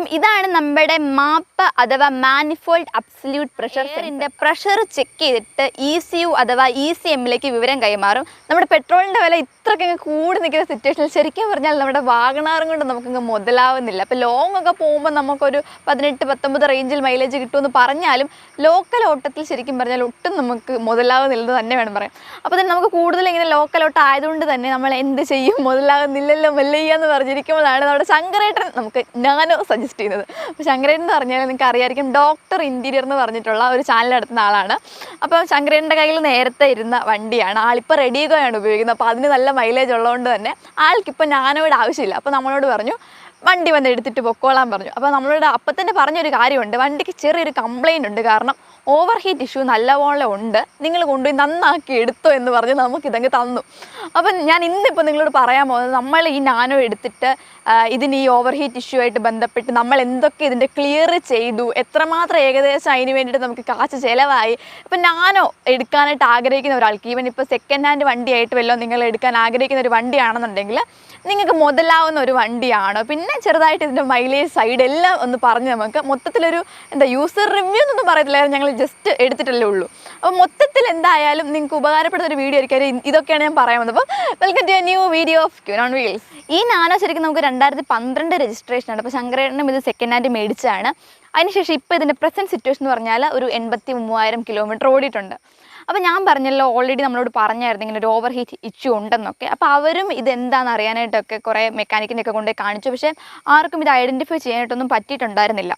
അപ്പം ഇതാണ് നമ്മുടെ മാപ്പ് അഥവാ മാനിഫോൾഡ് അബ്സല്യൂട്ട് പ്രഷർ. എയറിൻ്റെ പ്രഷർ ചെക്ക് ചെയ്തിട്ട് ECU അഥവാ ECMലേക്ക് വിവരം കൈമാറും. നമ്മുടെ പെട്രോളിൻ്റെ വില ഇത്രയ്ക്ക് കൂടി നിൽക്കുന്ന സിറ്റുവേഷനിൽ ശരിക്കും പറഞ്ഞാൽ നമ്മുടെ വാഗണാറും കൊണ്ട് നമുക്കങ്ങ് മുതലാവുന്നില്ല. അപ്പോൾ ലോങ് ഒക്കെ പോകുമ്പോൾ നമുക്കൊരു 18-19 റേഞ്ചിൽ മൈലേജ് കിട്ടുമെന്ന് പറഞ്ഞാലും ലോക്കൽ ഓട്ടത്തിൽ ശരിക്കും പറഞ്ഞാൽ ഒട്ടും നമുക്ക് മുതലാവുന്നില്ലെന്ന് തന്നെ വേണം പറയാം. അപ്പോൾ തന്നെ നമുക്ക് കൂടുതൽ ഇങ്ങനെ ലോക്കൽ ഓട്ടം ആയതുകൊണ്ട് തന്നെ നമ്മൾ എന്ത് ചെയ്യും, മുതലാകുന്നില്ലല്ലോ മെല്ലയ്യെന്ന് പറഞ്ഞിരിക്കുമ്പോഴാണ് നമ്മുടെ ശങ്കരേട്ടൻ നമുക്ക് നാനോ സജസ്റ്റ് ചെയ്യുന്നത്. അപ്പോൾ ശങ്കരേട്ടൻ എന്ന് പറഞ്ഞാൽ നിങ്ങൾക്ക് അറിയായിരിക്കും, ഡോക്ടർ ഇൻറ്റീരിയർ എന്ന് പറഞ്ഞിട്ടുള്ള ഒരു ചാനൽ നടത്തുന്ന ആളാണ്. അപ്പോൾ ശങ്കരേട്ടൻ്റെ കയ്യിൽ നേരത്തെ ഇരുന്ന വണ്ടിയാണ്, ആളിപ്പോൾ റെഡിഗോയാണ് ഉപയോഗിക്കുന്നത്. അപ്പോൾ അതിന് നല്ല മൈലേജ് ഉള്ളതുകൊണ്ട് തന്നെ ആൾക്കിപ്പോൾ നാനോയുടെ ആവശ്യമില്ല. അപ്പോൾ നമ്മളോട് പറഞ്ഞു വണ്ടി വന്ന് എടുത്തിട്ട് പൊക്കോളാൻ പറഞ്ഞു. അപ്പോൾ നമ്മളോട് അപ്പം തന്നെ പറഞ്ഞൊരു കാര്യമുണ്ട്, വണ്ടിക്ക് ചെറിയൊരു കംപ്ലയിൻ്റ് ഉണ്ട്, കാരണം ഓവർ ഹീറ്റ് ഇഷ്യൂ നല്ലപോലെ ഉണ്ട്, നിങ്ങൾ കൊണ്ടുപോയി നന്നാക്കി എടുത്തോ എന്ന് പറഞ്ഞ് നമുക്കിതങ്ങ് തന്നു. അപ്പം ഞാൻ ഇന്നിപ്പോൾ നിങ്ങളോട് പറയാൻ പോകുന്നത്, നമ്മൾ ഈ നാനോ എടുത്തിട്ട് ഇതിന് ഈ ഓവർ ഹീറ്റ് ഇഷ്യൂ ആയിട്ട് ബന്ധപ്പെട്ട് നമ്മൾ എന്തൊക്കെ ഇതിൻ്റെ ക്ലിയർ ചെയ്തു, എത്രമാത്രം ഏകദേശം അതിന് വേണ്ടിയിട്ട് നമുക്ക് കാശ് ചിലവായി. ഇപ്പം നാനോ എടുക്കാനായിട്ട് ആഗ്രഹിക്കുന്ന ഒരാൾക്ക്, ഈവൻ ഇപ്പോൾ സെക്കൻഡ് ഹാൻഡ് വണ്ടിയായിട്ട് വല്ലതും നിങ്ങൾ എടുക്കാൻ ആഗ്രഹിക്കുന്ന ഒരു വണ്ടിയാണെന്നുണ്ടെങ്കിൽ നിങ്ങൾക്ക് മുതലാവുന്ന ഒരു വണ്ടിയാണ്. പിന്നെ ചെറുതായിട്ട് ഇതിൻ്റെ മൈലേജ് സൈഡ് എല്ലാം ഒന്ന് പറഞ്ഞ് നമുക്ക് മൊത്തത്തിലൊരു യൂസർ റിവ്യൂ എന്നൊന്നും പറയത്തില്ലായിരുന്നു, ഞങ്ങൾ ജസ്റ്റ് എടുത്തിട്ടല്ലേ ഉള്ളൂ. അപ്പോൾ മൊത്തത്തിൽ എന്തായാലും നിങ്ങൾക്ക് ഉപകാരപ്പെടുന്ന ഒരു വീഡിയോ ആയിരിക്കും. ഇതൊക്കെയാണ് ഞാൻ പറയാൻ വന്നത്. അപ്പോൾ welcome to a new video of queen on wheels. ഈ നാനോ ശരിക്കും നമുക്ക് 2012 രജിസ്ട്രേഷനാണ്. അപ്പോൾ ശങ്കരേട്ടനും ഇത് സെക്കൻഡ് ഹാൻഡ് മേടിച്ചാണ്. അതിനുശേഷം ഇപ്പോൾ ഇതിൻ്റെ പ്രസൻറ്റ് സിറ്റുവേഷൻ എന്ന് പറഞ്ഞാൽ ഒരു 83,000 കിലോമീറ്റർ ഓടിയിട്ടുണ്ട്. അപ്പോൾ ഞാൻ പറഞ്ഞല്ലോ, ഓൾറെഡി നമ്മളോട് പറഞ്ഞായിരുന്നു ഇങ്ങനെ ഒരു ഓവർ ഹീറ്റ് ഇഷ്യൂ ഉണ്ടെന്നൊക്കെ. അപ്പോൾ അവരും ഇതെന്താണെന്ന് അറിയാനായിട്ടൊക്കെ കുറേ മെക്കാനിക്കിനെയൊക്കെ കൊണ്ടുപോയി കാണിച്ചു. പക്ഷേ ആർക്കും ഇത് ഐഡൻറ്റിഫൈ ചെയ്യാനായിട്ടൊന്നും പറ്റിയിട്ടുണ്ടായിരുന്നില്ല.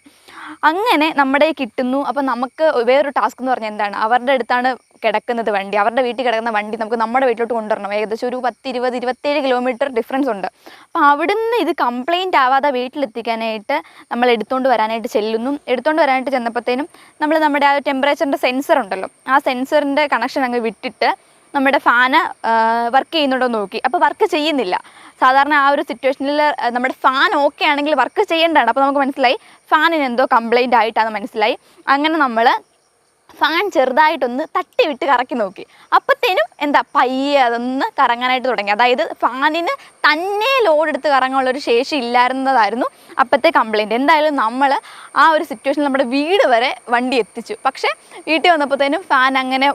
അങ്ങനെ നമ്മുടെ കിട്ടുന്നു. അപ്പോൾ നമുക്ക് വേറൊരു ടാസ്ക് എന്ന് പറഞ്ഞാൽ എന്താണ്, അവരുടെ അടുത്താണ് കിടക്കുന്നത് വണ്ടി, അവരുടെ വീട്ടിൽ കിടക്കുന്ന വണ്ടി നമുക്ക് നമ്മുടെ വീട്ടിലോട്ട് കൊണ്ടുവരണം. ഏകദേശം ഒരു 10-20-27 കിലോമീറ്റർ ഡിഫറൻസ് ഉണ്ട്. അപ്പോൾ അവിടുന്ന് ഇത് കംപ്ലയിൻ്റ് ആവാതെ വീട്ടിലെത്തിക്കാനായിട്ട് നമ്മൾ എടുത്തുകൊണ്ട് വരാനായിട്ട് ചെല്ലുന്നു. എടുത്തുകൊണ്ട് വരാനായിട്ട് ചെന്നപ്പോഴത്തേനും നമ്മുടെ ആ ടെമ്പറേച്ചറിൻ്റെ സെൻസർ ഉണ്ടല്ലോ, ആ സെൻസറിൻ്റെ കണക്ഷൻ അങ്ങ് വിട്ടിട്ട് നമ്മുടെ ഫാന് വർക്ക് ചെയ്യുന്നുണ്ടോ നോക്കി. അപ്പോൾ വർക്ക് ചെയ്യുന്നില്ല. സാധാരണ ആ ഒരു സിറ്റുവേഷനിൽ നമ്മുടെ ഫാൻ ഓക്കെ ആണെങ്കിൽ വർക്ക് ചെയ്യേണ്ടതാണ്. അപ്പോൾ നമുക്ക് മനസ്സിലായി ഫാനിന് എന്തോ കംപ്ലയിൻ്റ് ആയിട്ടാണെന്ന് മനസ്സിലായി. അങ്ങനെ നമ്മൾ ഫാൻ ചെറുതായിട്ടൊന്ന് തട്ടി വിട്ട് കറക്കി നോക്കി. അപ്പോഴത്തേനും പയ്യെ അതൊന്ന് കറങ്ങാനായിട്ട് തുടങ്ങി. അതായത് ഫാനിന് തന്നെ ലോഡ് എടുത്ത് കറങ്ങാനുള്ളൊരു ശേഷി ഇല്ലായിരുന്നതായിരുന്നു അപ്പോഴത്തെ കംപ്ലയിൻറ്റ്. എന്തായാലും നമ്മൾ ആ ഒരു സിറ്റുവേഷനിൽ നമ്മുടെ വീട് വരെ വണ്ടി എത്തിച്ചു. പക്ഷേ വീട്ടിൽ വന്നപ്പോഴത്തേനും ഫാൻ അങ്ങനെ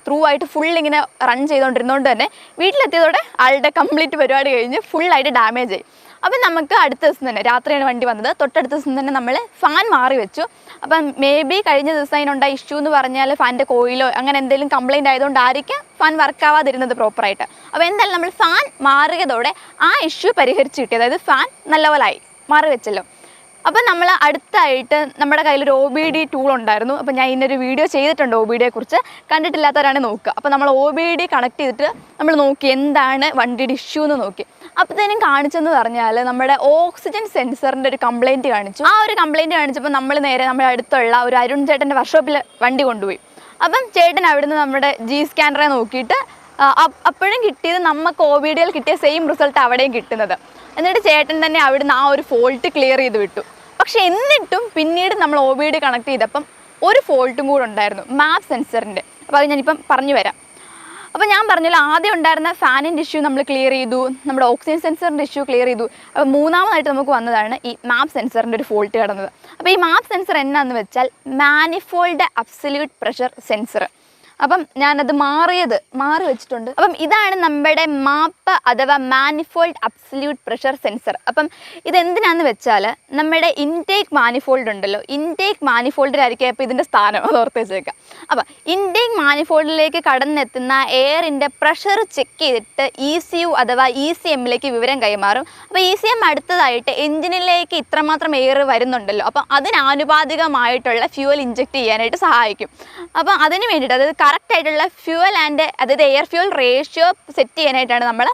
ത്രൂ ആയിട്ട് ഫുൾ ഇങ്ങനെ റൺ ചെയ്തുകൊണ്ടിരുന്നതുകൊണ്ട് തന്നെ വീട്ടിലെത്തിയതോടെ ആളുടെ കംപ്ലീറ്റ് പരിപാടി കഴിഞ്ഞ് ഫുള്ളായിട്ട് ഡാമേജ് ആയി. അപ്പം നമുക്ക് അടുത്ത ദിവസം തന്നെ, രാത്രിയാണ് വണ്ടി വന്നത്, തൊട്ടടുത്ത ദിവസം തന്നെ നമ്മൾ ഫാൻ മാറി വെച്ചു. അപ്പം മേ ബി കഴിഞ്ഞ ദിവസം അതിനുണ്ടായ ഇഷ്യൂ എന്ന് പറഞ്ഞാൽ ഫാനിൻ്റെ കോയിലോ അങ്ങനെ എന്തെങ്കിലും കംപ്ലയിൻ്റ് ആയതുകൊണ്ടായിരിക്കും ഫാൻ വർക്കാവാതിരുന്നത് പ്രോപ്പറായിട്ട്. അപ്പോൾ എന്തായാലും നമ്മൾ ഫാൻ മാറിയതോടെ ആ ഇഷ്യൂ പരിഹരിച്ച് കിട്ടി. അതായത് ഫാൻ നല്ലപോലായി മാറി വെച്ചല്ലോ. അപ്പം നമ്മൾ അടുത്തായിട്ട് നമ്മുടെ കയ്യിലൊരു OBD ടൂൾ ഉണ്ടായിരുന്നു. അപ്പോൾ ഞാൻ ഇതിനൊരു വീഡിയോ ചെയ്തിട്ടുണ്ട് OBDയെക്കുറിച്ച്, കണ്ടിട്ടില്ലാത്തവരാണ് നോക്കുക. അപ്പോൾ നമ്മൾ OBD കണക്ട് ചെയ്തിട്ട് നമ്മൾ നോക്കി എന്താണ് വണ്ടിയുടെ ഇഷ്യൂ എന്ന് നോക്കി. അപ്പോഴത്തേനും കാണിച്ചെന്ന് പറഞ്ഞാൽ നമ്മുടെ ഓക്സിജൻ സെൻസറിൻ്റെ ഒരു കംപ്ലയിൻറ്റ് കാണിച്ചു. ആ ഒരു കംപ്ലയിൻറ്റ് കാണിച്ചപ്പോൾ നമ്മൾ നേരെ നമ്മുടെ അടുത്തുള്ള ഒരു അരുൺ ചേട്ടൻ്റെ വർക്ക്ഷോപ്പിൽ വണ്ടി കൊണ്ടുപോയി. അപ്പം ചേട്ടൻ അവിടുന്ന് നമ്മുടെ സ്കാനറെ നോക്കിയിട്ട് അപ്പോഴും കിട്ടിയത് നമുക്ക് OBDയിൽ കിട്ടിയ സെയിം റിസൾട്ട് അവിടെയും കിട്ടുന്നത്. എന്നിട്ട് ചേട്ടൻ തന്നെ അവിടുന്ന് ആ ഒരു ഫോൾട്ട് ക്ലിയർ ചെയ്ത് വിട്ടു. പക്ഷേ എന്നിട്ടും പിന്നീട് നമ്മൾ OBD കണക്ട് ചെയ്തപ്പം ഒരു ഫോൾട്ടും കൂടെ ഉണ്ടായിരുന്നു, മാപ്പ് സെൻസറിൻ്റെ. അപ്പോൾ അത് ഞാനിപ്പം പറഞ്ഞു വരാം. അപ്പോൾ ഞാൻ പറഞ്ഞല്ലോ, ആദ്യം ഉണ്ടായിരുന്ന ഫാനിൻ്റെ ഇഷ്യൂ നമ്മൾ ക്ലിയർ ചെയ്തു, നമ്മുടെ ഓക്സിജൻ സെൻസറിൻ്റെ ഇഷ്യൂ ക്ലിയർ ചെയ്തു. അപ്പോൾ മൂന്നാമതായിട്ട് നമുക്ക് വന്നതാണ് ഈ മാപ്പ് സെൻസറിൻ്റെ ഒരു ഫോൾട്ട് കിടന്നത്. അപ്പോൾ ഈ മാപ്പ് സെൻസർ എന്നാന്ന് വെച്ചാൽ മാനിഫോൾഡ് അബ്സല്യൂട്ട് പ്രഷർ സെൻസർ. അപ്പം ഞാനത് മാറി വെച്ചിട്ടുണ്ട്. അപ്പം ഇതാണ് നമ്മുടെ മാപ്പ് അഥവാ മാനിഫോൾഡ് അബ്സല്യൂട്ട് പ്രഷർ സെൻസർ. അപ്പം ഇതെന്തിനാന്ന് വെച്ചാൽ നമ്മുടെ ഇൻടേക്ക് മാനിഫോൾഡ് ഉണ്ടല്ലോ, ഇൻടേക്ക് മാനിഫോൾഡിലായിരിക്കും അപ്പോൾ ഇതിൻ്റെ സ്ഥാനം, അത് ഓർത്ത് വെച്ചേക്കാം. അപ്പം ഇൻടേക്ക് മാനിഫോൾഡിലേക്ക് കടന്നെത്തുന്ന എയറിൻ്റെ പ്രഷർ ചെക്ക് ചെയ്തിട്ട് ECU അഥവാ ECMലേക്ക് വിവരം കൈമാറും. അപ്പോൾ ECM അടുത്തതായിട്ട് എഞ്ചിനിലേക്ക് ഇത്രമാത്രം എയർ വരുന്നുണ്ടല്ലോ, അപ്പം അതിനാനുപാതികമായിട്ടുള്ള ഫ്യൂവൽ ഇഞ്ചെക്ട് ചെയ്യാനായിട്ട് സഹായിക്കും. അപ്പം അതിന് വേണ്ടിയിട്ട്, അതായത് കറക്റ്റായിട്ടുള്ള ഫ്യൂവൽ ആൻഡ് അതായത് എയർ ഫ്യൂവൽ റേഷ്യോ സെറ്റ് ചെയ്യാനായിട്ടാണ് നമ്മൾ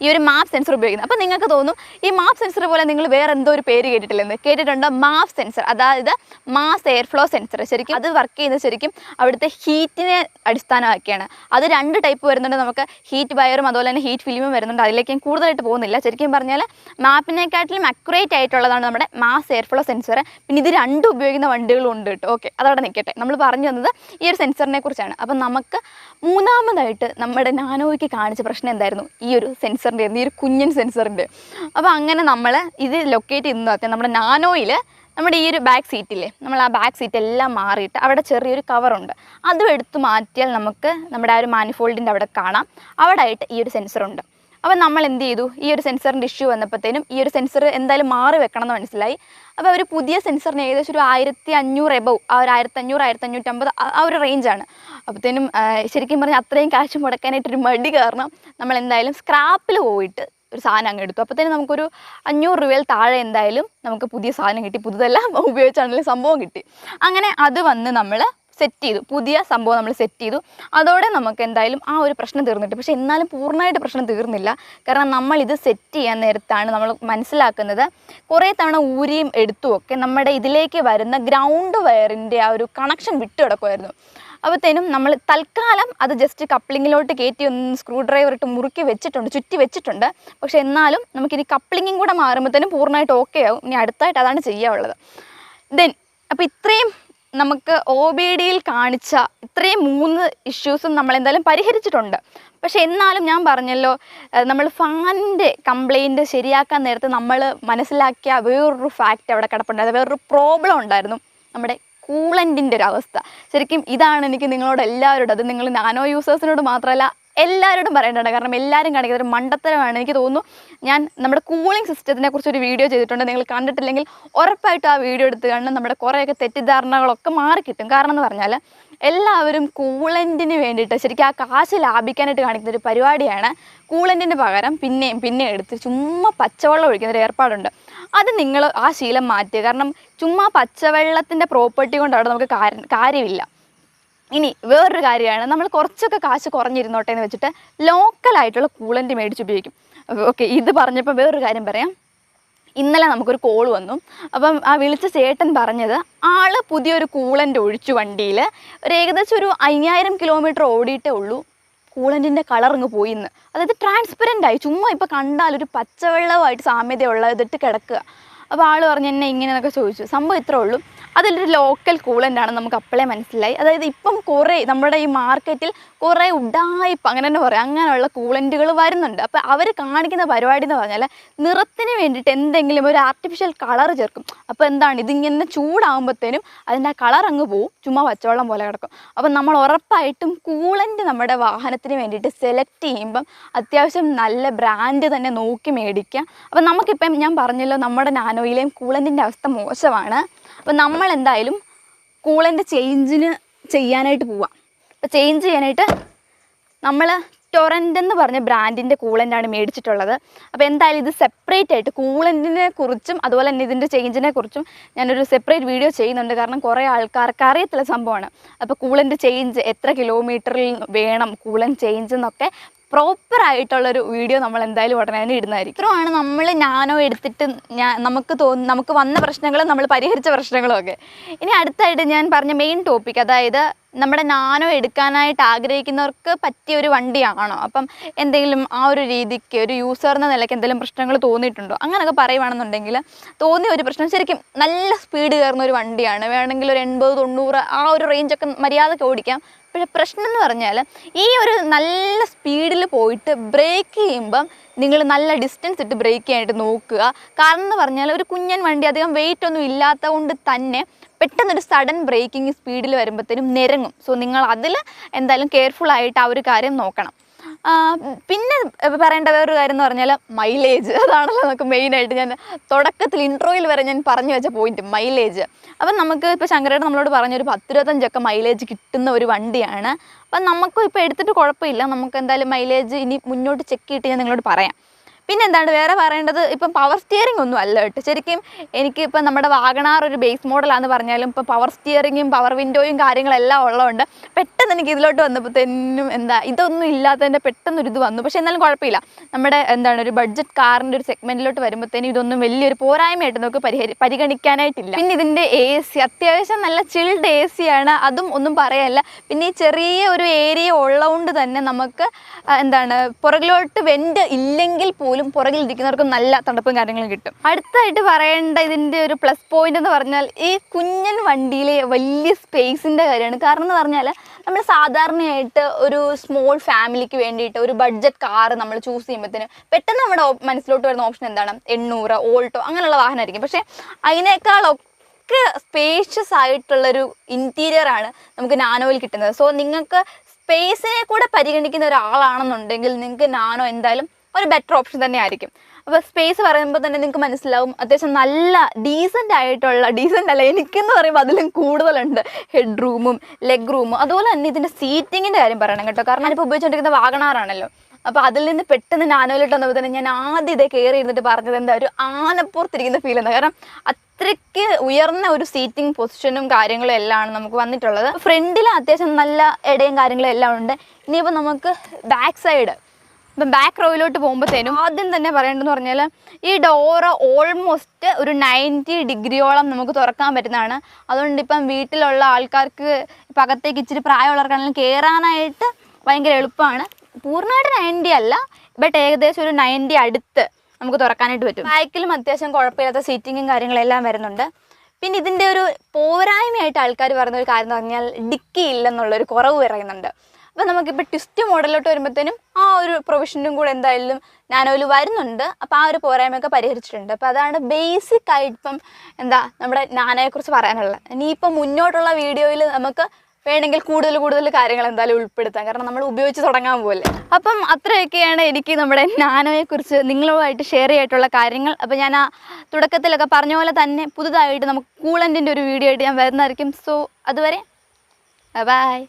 ഈ ഒരു മാപ്പ് സെൻസർ ഉപയോഗിക്കുന്നത്. അപ്പോൾ നിങ്ങൾക്ക് തോന്നും ഈ മാപ്പ് സെൻസർ പോലെ നിങ്ങൾ വേറെ എന്തോ ഒരു പേര് കേട്ടിട്ടില്ലെന്ന്. കേട്ടിട്ടുണ്ടോ? മാപ്പ് സെൻസർ, അതായത് മാസ് എയർ ഫ്ലോ സെൻസർ. ശരിക്കും അത് വർക്ക് ചെയ്യുന്നത് ശരിക്കും അവിടുത്തെ ഹീറ്റിനെ അടിസ്ഥാനമാക്കിയാണ്. അത് 2 ടൈപ്പ് വരുന്നുണ്ട്. നമുക്ക് ഹീറ്റ് വയറും അതുപോലെ തന്നെ ഹീറ്റ് ഫിലിമും വരുന്നുണ്ട്. അതിലേക്ക് ഞാൻ കൂടുതലായിട്ട് പോകുന്നില്ല. ശരിക്കും പറഞ്ഞാൽ മാപ്പിനെക്കാട്ടിലും അക്യുറേറ്റ് ആയിട്ടുള്ളതാണ് നമ്മുടെ മാസ് എയർ ഫ്ലോ സെൻസർ. പിന്നെ ഇത് 2 ഉപയോഗിക്കുന്ന വണ്ടികളും ഉണ്ട് കേട്ടോ. ഓക്കെ, അതവിടെ നിൽക്കട്ടെ. നമ്മൾ പറഞ്ഞു തന്നത് ഈ ഒരു സെൻസറിനെ കുറിച്ചാണ്. അപ്പം നമുക്ക് മൂന്നാമതായിട്ട് നമ്മുടെ നാനോയ്ക്ക് കാണിച്ച പ്രശ്നം എന്തായിരുന്നു? ഈ ഒരു സെൻസർ ഈ ഒരു കുഞ്ഞൻ സെൻസറിൻ്റെ. അപ്പോൾ അങ്ങനെ നമ്മൾ ഇത് ലൊക്കേറ്റ് ചെയ്യുന്നത് നമ്മുടെ നാനോയിൽ നമ്മുടെ ഈ ഒരു ബാക്ക് സീറ്റില്ലേ, നമ്മൾ ആ ബാക്ക് സീറ്റ് എല്ലാം മാറിയിട്ട് അവിടെ ചെറിയൊരു കവറുണ്ട്, അതും എടുത്ത് മാറ്റിയാൽ നമുക്ക് നമ്മുടെ ആ ഒരു മാനിഫോൾഡിൻ്റെ അവിടെ കാണാം. അവിടെ ആയിട്ട് ഈ ഒരു സെൻസറുണ്ട്. അപ്പോൾ നമ്മൾ എന്ത് ചെയ്തു, ഈ ഒരു സെൻസറിൻ്റെ ഇഷ്യൂ വന്നപ്പോഴത്തേനും ഈ ഒരു സെൻസർ എന്തായാലും മാറി വെക്കണം എന്ന് മനസ്സിലായി. അപ്പോൾ ഒരു പുതിയ സെൻസറിന് ഏകദേശം ഒരു 1500 എബവ്, ആ ഒരു 1500 1550 ആ ഒരു റേഞ്ചാണ്. അപ്പോഴത്തേനും ശരിക്കും പറഞ്ഞാൽ അത്രയും കാശ് മുടക്കാനായിട്ടൊരു മടി കാരണം നമ്മൾ എന്തായാലും സ്ക്രാപ്പിൽ പോയിട്ട് ഒരു സാധനം അങ്ങ് എടുത്തു. അപ്പോഴത്തേനും നമുക്കൊരു 500 രൂപയിൽ താഴെ എന്തായാലും നമുക്ക് പുതിയ സാധനം കിട്ടി, പുതുതെല്ലാം ഉപയോഗിച്ചാണെങ്കിലും സംഭവം കിട്ടി. അങ്ങനെ അത് വന്ന് നമ്മൾ സെറ്റ് ചെയ്തു, പുതിയ സംഭവം നമ്മൾ സെറ്റ് ചെയ്തു. അതോടെ നമുക്ക് എന്തായാലും ആ ഒരു പ്രശ്നം തീർന്നിട്ട്. പക്ഷേ എന്നാലും പൂർണ്ണമായിട്ട് പ്രശ്നം തീർന്നില്ല. കാരണം നമ്മളിത് സെറ്റ് ചെയ്യാൻ നേരത്താണ് നമ്മൾ മനസ്സിലാക്കുന്നത്, കുറേ തവണ ഊരിയും എടുത്തുമൊക്കെ നമ്മുടെ ഇതിലേക്ക് വരുന്ന ഗ്രൗണ്ട് വയറിൻ്റെ ആ ഒരു കണക്ഷൻ വിട്ടു കിടക്കുമായിരുന്നു. അപ്പോഴത്തേനും നമ്മൾ തൽക്കാലം അത് ജസ്റ്റ് കപ്ലിങ്ങിലോട്ട് കയറ്റി ഒന്ന് സ്ക്രൂ ഡ്രൈവർ ഇട്ട് മുറുക്കി വെച്ചിട്ടുണ്ട്, ചുറ്റി വെച്ചിട്ടുണ്ട്. പക്ഷേ എന്നാലും നമുക്കിനി കപ്ലിങ്ങും കൂടെ മാറുമ്പോഴത്തേനും പൂർണ്ണമായിട്ട് ഓക്കെ ആവും. ഇനി അടുത്തായിട്ട് അതാണ് ചെയ്യാനുള്ളത്. അപ്പോൾ ഇത്രയും നമുക്ക് OBDയിൽ കാണിച്ച ഇത്രയും 3 ഇഷ്യൂസും നമ്മളെന്തായാലും പരിഹരിച്ചിട്ടുണ്ട്. പക്ഷേ എന്നാലും ഞാൻ പറഞ്ഞല്ലോ, നമ്മൾ ഫാനിൻ്റെ കംപ്ലയിൻറ്റ് ശരിയാക്കാൻ നേരത്ത് നമ്മൾ മനസ്സിലാക്കിയ വേറൊരു ഫാക്റ്റ് അവിടെ കിടപ്പുണ്ടായിരുന്നു, വേറൊരു പ്രോബ്ലം ഉണ്ടായിരുന്നു, നമ്മുടെ കൂളൻറ്റിൻ്റെ ഒരു അവസ്ഥ. ശരിക്കും ഇതാണ് എനിക്ക് നിങ്ങളോട് എല്ലാവരോടും, അത് നിങ്ങൾ നാനോ യൂസേഴ്സിനോട് മാത്രമല്ല എല്ലാവരോടും പറയേണ്ടതാണ്. കാരണം എല്ലാവരും കാണിക്കുന്നത് ഒരു മണ്ടത്തരമാണ്. എനിക്ക് തോന്നുന്നു ഞാൻ നമ്മുടെ കൂളിംഗ് സിസ്റ്റത്തിനെ കുറിച്ചൊരു വീഡിയോ ചെയ്തിട്ടുണ്ട്, നിങ്ങൾ കണ്ടിട്ടില്ലെങ്കിൽ ഉറപ്പായിട്ടും ആ വീഡിയോ എടുത്ത് കാണണം. നമ്മുടെ കുറേയൊക്കെ തെറ്റിദ്ധാരണകളൊക്കെ മാറിക്കിട്ടും. കാരണം എന്ന് പറഞ്ഞാൽ എല്ലാവരും കൂളൻറ്റിന് വേണ്ടിയിട്ട് ശരിക്കും ആ കാശ് ലാഭിക്കാനായിട്ട് കാണിക്കുന്ന ഒരു പരിപാടിയാണ് കൂളൻറ്റിന് പകരം പിന്നെ എടുത്ത് ചുമ്മാ പച്ചവെള്ളം ഒഴിക്കുന്നൊരു ഏർപ്പാടുണ്ട്. അത് നിങ്ങൾ ആ ശീലം മാറ്റുക. കാരണം ചുമ്മാ പച്ചവെള്ളത്തിൻ്റെ പ്രോപ്പർട്ടി കൊണ്ട് അവിടെ നമുക്ക് കാര്യമില്ല. ഇനി വേറൊരു കാര്യമാണ്, നമ്മൾ കുറച്ചൊക്കെ കാശ് കുറഞ്ഞിരുന്നോട്ടെ എന്ന് വെച്ചിട്ട് ലോക്കലായിട്ടുള്ള കൂളൻറ്റ് മേടിച്ച് ഉപയോഗിക്കും. ഓക്കെ, ഇത് പറഞ്ഞപ്പോൾ വേറൊരു കാര്യം പറയാം. ഇന്നലെ നമുക്കൊരു കോൾ വന്നു. അപ്പം ആ വിളിച്ച ചേട്ടൻ പറഞ്ഞത് ആൾ പുതിയൊരു കൂളൻ്റ് ഒഴിച്ചു വണ്ടിയിൽ. ഏകദേശം ഒരു 5000 കിലോമീറ്റർ ഓടിയിട്ടേ ഉള്ളൂ, കൂളൻറ്റിൻ്റെ കളർ അങ്ങ് പോയിന്ന്. അതായത് ട്രാൻസ്പെറൻ്റ് ആയി, ചുമ്മാ ഇപ്പോൾ കണ്ടാൽ ഒരു പച്ചവെള്ളമായിട്ട് സാമ്യതയുള്ള ഇതിട്ട് കിടക്കുക. അപ്പോൾ ആൾ പറഞ്ഞ് എന്നെ ഇങ്ങനെയൊക്കെ ചോദിച്ചു. സംഭവം ഇത്രേ ഉള്ളൂ, അതിലൊരു ലോക്കൽ കൂളൻ്റാണ്, നമുക്ക് അപ്പോഴേ മനസ്സിലായി. അതായത് ഇപ്പം കുറേ നമ്മുടെ ഈ മാർക്കറ്റിൽ കുറേ ഉഡായിപ്പ് അങ്ങനെ തന്നെ പറയാം, അങ്ങനെയുള്ള കൂളൻറ്റുകൾ വരുന്നുണ്ട്. അപ്പോൾ അവർ കാണിക്കുന്ന പരിപാടി എന്ന് പറഞ്ഞാൽ നിറത്തിന് വേണ്ടിയിട്ട് എന്തെങ്കിലും ഒരു ആർട്ടിഫിഷ്യൽ കളർ ചേർക്കും. അപ്പോൾ എന്താണ്, ഇതിങ്ങനെ ചൂടാകുമ്പോഴത്തേനും അതിൻ്റെ ആ കളർ അങ്ങ് പോവും, ചുമ്മാ പച്ചവെള്ളം പോലെ കിടക്കും. അപ്പം നമ്മൾ ഉറപ്പായിട്ടും കൂളൻറ്റ് നമ്മുടെ വാഹനത്തിന് വേണ്ടിയിട്ട് സെലക്ട് ചെയ്യുമ്പം അത്യാവശ്യം നല്ല ബ്രാൻഡ് തന്നെ നോക്കി മേടിക്കുക. അപ്പം നമുക്കിപ്പം ഞാൻ പറഞ്ഞല്ലോ, നമ്മുടെ നാനോയിലെയും കൂളൻറ്റിൻ്റെ അവസ്ഥ മോശമാണ്. അപ്പോൾ നമ്മൾ എന്തായാലും കൂളൻ്റ് ചെയ്യാനായിട്ട് പോവാം. അപ്പോൾ ചേഞ്ച് ചെയ്യാനായിട്ട് നമ്മൾ ടൊറൻ്റ് എന്ന് പറഞ്ഞ ബ്രാൻഡിൻ്റെ കൂളൻ്റാണ് മേടിച്ചിട്ടുള്ളത്. അപ്പോൾ എന്തായാലും ഇത് സെപ്പറേറ്റ് ആയിട്ട് കൂളൻറ്റിനെ കുറിച്ചും അതുപോലെ തന്നെ ഇതിൻ്റെ ചേഞ്ചിനെ കുറിച്ചും ഞാനൊരു സെപ്പറേറ്റ് വീഡിയോ ചെയ്യുന്നുണ്ട്. കാരണം കുറേ ആൾക്കാർക്ക് അറിയത്തില്ല സംഭവമാണ്. അപ്പോൾ കൂളൻ്റ് ചേഞ്ച് എത്ര കിലോമീറ്ററിൽ വേണം കൂളൻ്റ് ചേഞ്ച് എന്നൊക്കെ പ്രോപ്പറായിട്ടുള്ളൊരു വീഡിയോ നമ്മൾ എന്തായാലും ഉടനെ തന്നെ ഇടുന്നതായിരിക്കും. ഇത്രയാണ് നമ്മൾ നാനോ എടുത്തിട്ട് നമുക്ക് വന്ന പ്രശ്നങ്ങളും നമ്മൾ പരിഹരിച്ച പ്രശ്നങ്ങളും ഒക്കെ. ഇനി അടുത്തായിട്ട് ഞാൻ പറഞ്ഞ മെയിൻ ടോപ്പിക്, അതായത് നമ്മുടെ നാനോ എടുക്കാനായിട്ട് ആഗ്രഹിക്കുന്നവർക്ക് പറ്റിയ ഒരു വണ്ടിയാണോ, അപ്പം എന്തെങ്കിലും ആ ഒരു രീതിക്ക് ഒരു യൂസർ എന്ന നിലയ്ക്ക് എന്തെങ്കിലും പ്രശ്നങ്ങൾ തോന്നിയിട്ടുണ്ടോ, അങ്ങനെയൊക്കെ പറയുവാണെന്നുണ്ടെങ്കിൽ തോന്നിയ ഒരു പ്രശ്നം, ശരിക്കും നല്ല സ്പീഡ് കയറുന്ന ഒരു വണ്ടിയാണ്, വേണമെങ്കിൽ ഒരു 80-90 ആ ഒരു റേഞ്ചൊക്കെ മര്യാദയ്ക്ക് ഓടിക്കാം. പക്ഷേ പ്രശ്നം എന്ന് പറഞ്ഞാൽ ഈ ഒരു നല്ല സ്പീഡിൽ പോയിട്ട് ബ്രേക്ക് ചെയ്യുമ്പം നിങ്ങൾ നല്ല ഡിസ്റ്റൻസ് ഇട്ട് ബ്രേക്ക് ചെയ്യാനായിട്ട് നോക്കുക. കാരണം എന്ന് പറഞ്ഞാൽ ഒരു കുഞ്ഞൻ വണ്ടി അധികം വെയിറ്റ് ഒന്നും ഇല്ലാത്ത കൊണ്ട് തന്നെ പെട്ടെന്നൊരു സഡൻ ബ്രേക്കിംഗ് സ്പീഡിൽ വരുമ്പോഴത്തേനും നിരങ്ങും. സോ നിങ്ങൾ അതിൽ എന്തായാലും കെയർഫുള്ളായിട്ട് ആ ഒരു കാര്യം നോക്കണം. പിന്നെ പറയേണ്ട വേറൊരു കാര്യം എന്ന് പറഞ്ഞാൽ മൈലേജ്. അതാണല്ലോ നമുക്ക് മെയിനായിട്ട് ഞാൻ തുടക്കത്തിൽ ഇൻട്രോയിൽ വരെ ഞാൻ പറഞ്ഞു വെച്ച പോയിന്റ്, മൈലേജ്. അപ്പം നമുക്ക് ഇപ്പോൾ ശങ്കരേട്ടൻ നമ്മളോട് പറഞ്ഞൊരു 10-25 മൈലേജ് കിട്ടുന്ന ഒരു വണ്ടിയാണ്. അപ്പം നമുക്കും ഇപ്പോൾ എടുത്തിട്ട് കുഴപ്പമില്ല, നമുക്ക് എന്തായാലും മൈലേജ് ഇനി മുന്നോട്ട് ചെക്ക് ചെയ്തിട്ട് ഞാൻ നിങ്ങളോട് പറയാം. പിന്നെ എന്താണ് വേറെ പറയേണ്ടത്, ഇപ്പം പവർ സ്റ്റിയറിംഗ് ഒന്നും അല്ല കേട്ടോ. ശരിക്കും എനിക്കിപ്പം നമ്മുടെ വാഗണാർ ഒരു ബേസ് മോഡലാണെന്ന് പറഞ്ഞാലും ഇപ്പം പവർ സ്റ്റിയറിങ്ങും പവർ വിൻഡോയും കാര്യങ്ങളെല്ലാം ഉള്ളതുകൊണ്ട് പെട്ടെന്ന് എനിക്ക് ഇതിലോട്ട് വന്നപ്പോഴത്തേനും ഇതൊന്നും ഇല്ലാത്തതിൻ്റെ പെട്ടെന്നൊരിത് വന്നു. പക്ഷേ എന്നാലും കുഴപ്പമില്ല, നമ്മുടെ ഒരു ബഡ്ജറ്റ് കാറിൻ്റെ ഒരു സെഗ്മെൻറ്റിലോട്ട് വരുമ്പോഴത്തേനും ഇതൊന്നും വലിയൊരു പോരായ്മയായിട്ട് നമുക്ക് പരിഗണിക്കാനായിട്ടില്ല. പിന്നെ ഇതിൻ്റെ AC അത്യാവശ്യം നല്ല ചിൽഡ് AC ആണ്, അതും ഒന്നും പറയാനില്ല. പിന്നെ ഈ ചെറിയ ഒരു ഏരിയ ഉള്ളതുകൊണ്ട് തന്നെ നമുക്ക് പുറകിലോട്ട് വെൻ്റ് ഇല്ലെങ്കിൽ പോലും പുറകിലിരിക്കുന്നവർക്ക് നല്ല തണുപ്പും കാര്യങ്ങളും കിട്ടും. അടുത്തായിട്ട് പറയേണ്ട ഇതിൻ്റെ ഒരു പ്ലസ് പോയിന്റ് എന്ന് പറഞ്ഞാൽ ഈ കുഞ്ഞൻ വണ്ടിയിലെ വലിയ സ്പേസിൻ്റെ കാര്യമാണ്. കാരണം എന്ന് പറഞ്ഞാൽ നമ്മൾ സാധാരണയായിട്ട് ഒരു സ്മോൾ ഫാമിലിക്ക് വേണ്ടിയിട്ട് ഒരു ബഡ്ജറ്റ് കാറ് നമ്മൾ ചൂസ് ചെയ്യുമ്പോഴത്തേന് പെട്ടെന്ന് നമ്മുടെ മനസ്സിലോട്ട് വരുന്ന ഓപ്ഷൻ എന്താണ്, 800 ഓൾട്ടോ അങ്ങനെയുള്ള വാഹനമായിരിക്കും. പക്ഷേ അതിനേക്കാളൊക്കെ അത്രയ്ക്ക് സ്പേഷ്യസ് ആയിട്ടുള്ളൊരു ഇൻറ്റീരിയറാണ് നമുക്ക് നാനോയിൽ കിട്ടുന്നത്. സോ നിങ്ങൾക്ക് സ്പേസിനെ കൂടെ പരിഗണിക്കുന്ന ഒരാളാണെന്നുണ്ടെങ്കിൽ നിങ്ങൾക്ക് നാനോ എന്തായാലും ഒരു ബെറ്റർ ഓപ്ഷൻ തന്നെ ആയിരിക്കും. അപ്പോൾ സ്പേസ് പറയുമ്പോൾ തന്നെ നിങ്ങൾക്ക് മനസ്സിലാവും അത്യാവശ്യം നല്ല ഡീസൻ്റ് അല്ല, എനിക്കെന്ന് പറയുമ്പോൾ അതിലും കൂടുതലുണ്ട് ഹെഡ് റൂമും ലെഗ് റൂമും. അതുപോലെ തന്നെ ഇതിൻ്റെ സീറ്റിങ്ങിൻ്റെ കാര്യം പറയണം കേട്ടോ. കാരണം ഞാനിപ്പോൾ ഉപയോഗിച്ചുകൊണ്ടിരിക്കുന്ന വാഗണാറാണല്ലോ. അപ്പോൾ അതിൽ നിന്ന് പെട്ടെന്ന് നാനോയിലോട്ട് വന്നപ്പോൾ തന്നെ ഞാൻ ആദ്യം ഇതേ കയറി ഇരുന്നിട്ട് പറഞ്ഞത് എന്താ ഒരു ആനപ്പുറത്തിരിക്കുന്ന ഫീൽ എന്താ. കാരണം അത്രയ്ക്ക് ഉയർന്ന ഒരു സീറ്റിംഗ് പൊസിഷനും കാര്യങ്ങളും എല്ലാമാണ് നമുക്ക് വന്നിട്ടുള്ളത്. ഫ്രണ്ടിൽ അത്യാവശ്യം നല്ല ഇടയും കാര്യങ്ങളും എല്ലാം ഉണ്ട്. ഇനിയിപ്പോൾ നമുക്ക് ബാക്ക് സൈഡ്, ഇപ്പം ബാക്ക് റോയിലോട്ട് പോകുമ്പോഴത്തേനും ആദ്യം തന്നെ പറയേണ്ടതെന്ന് പറഞ്ഞാൽ ഈ ഡോറ് ഓൾമോസ്റ്റ് ഒരു 90 ഡിഗ്രിയോളം നമുക്ക് തുറക്കാൻ പറ്റുന്നതാണ്. അതുകൊണ്ട് ഇപ്പം വീട്ടിലുള്ള ആൾക്കാർക്ക് ഇപ്പം അകത്തേക്ക് ഇച്ചിരി പ്രായമുള്ളവർക്കാണെങ്കിലും കയറാനായിട്ട് ഭയങ്കര എളുപ്പമാണ്. പൂർണ്ണമായിട്ട് 90 അല്ല, ബട്ട് ഏകദേശം ഒരു 90 അടുത്ത് നമുക്ക് തുറക്കാനായിട്ട് പറ്റും. ബാക്കിലും അത്യാവശ്യം കുഴപ്പമില്ലാത്ത സീറ്റിങ്ങും കാര്യങ്ങളെല്ലാം വരുന്നുണ്ട്. പിന്നെ ഇതിൻ്റെ ഒരു പോരായ്മയായിട്ട് ആൾക്കാർ പറയുന്ന ഒരു കാര്യം എന്ന് പറഞ്ഞാൽ ഡിക്കി ഇല്ലെന്നുള്ളൊരു കുറവ് പറയുന്നുണ്ട്. അപ്പോൾ നമുക്കിപ്പോൾ ട്വിസ്റ്റ് മോഡലിലോട്ട് വരുമ്പോഴത്തേനും ആ ഒരു പ്രൊവിഷനും കൂടെ എന്തായാലും നാനോയിൽ വരുന്നുണ്ട്. അപ്പോൾ ആ ഒരു പോരായ്മയൊക്കെ പരിഹരിച്ചിട്ടുണ്ട്. അപ്പോൾ അതാണ് ബേസിക് ആയിട്ട് ഇപ്പം നമ്മുടെ നാനോയെക്കുറിച്ച് പറയാനുള്ളത്. ഇനിയിപ്പം മുന്നോട്ടുള്ള വീഡിയോയിൽ നമുക്ക് വേണമെങ്കിൽ കൂടുതൽ കാര്യങ്ങൾ എന്തായാലും ഉൾപ്പെടുത്താം. കാരണം നമ്മൾ ഉപയോഗിച്ച് തുടങ്ങാൻ പോലെ. അപ്പം അത്രയൊക്കെയാണ് എനിക്ക് നമ്മുടെ നാനോയെക്കുറിച്ച് നിങ്ങളുമായിട്ട് ഷെയർ ചെയ്തിട്ടുള്ള കാര്യങ്ങൾ. അപ്പോൾ ഞാൻ ആ തുടക്കത്തിലൊക്കെ പറഞ്ഞ പോലെ തന്നെ പുതുതായിട്ട് നമുക്ക് കൂളൻറ്റിൻ്റെ ഒരു വീഡിയോ ആയിട്ട് ഞാൻ വരുന്നതായിരിക്കും. സോ അതുവരെ ബൈ.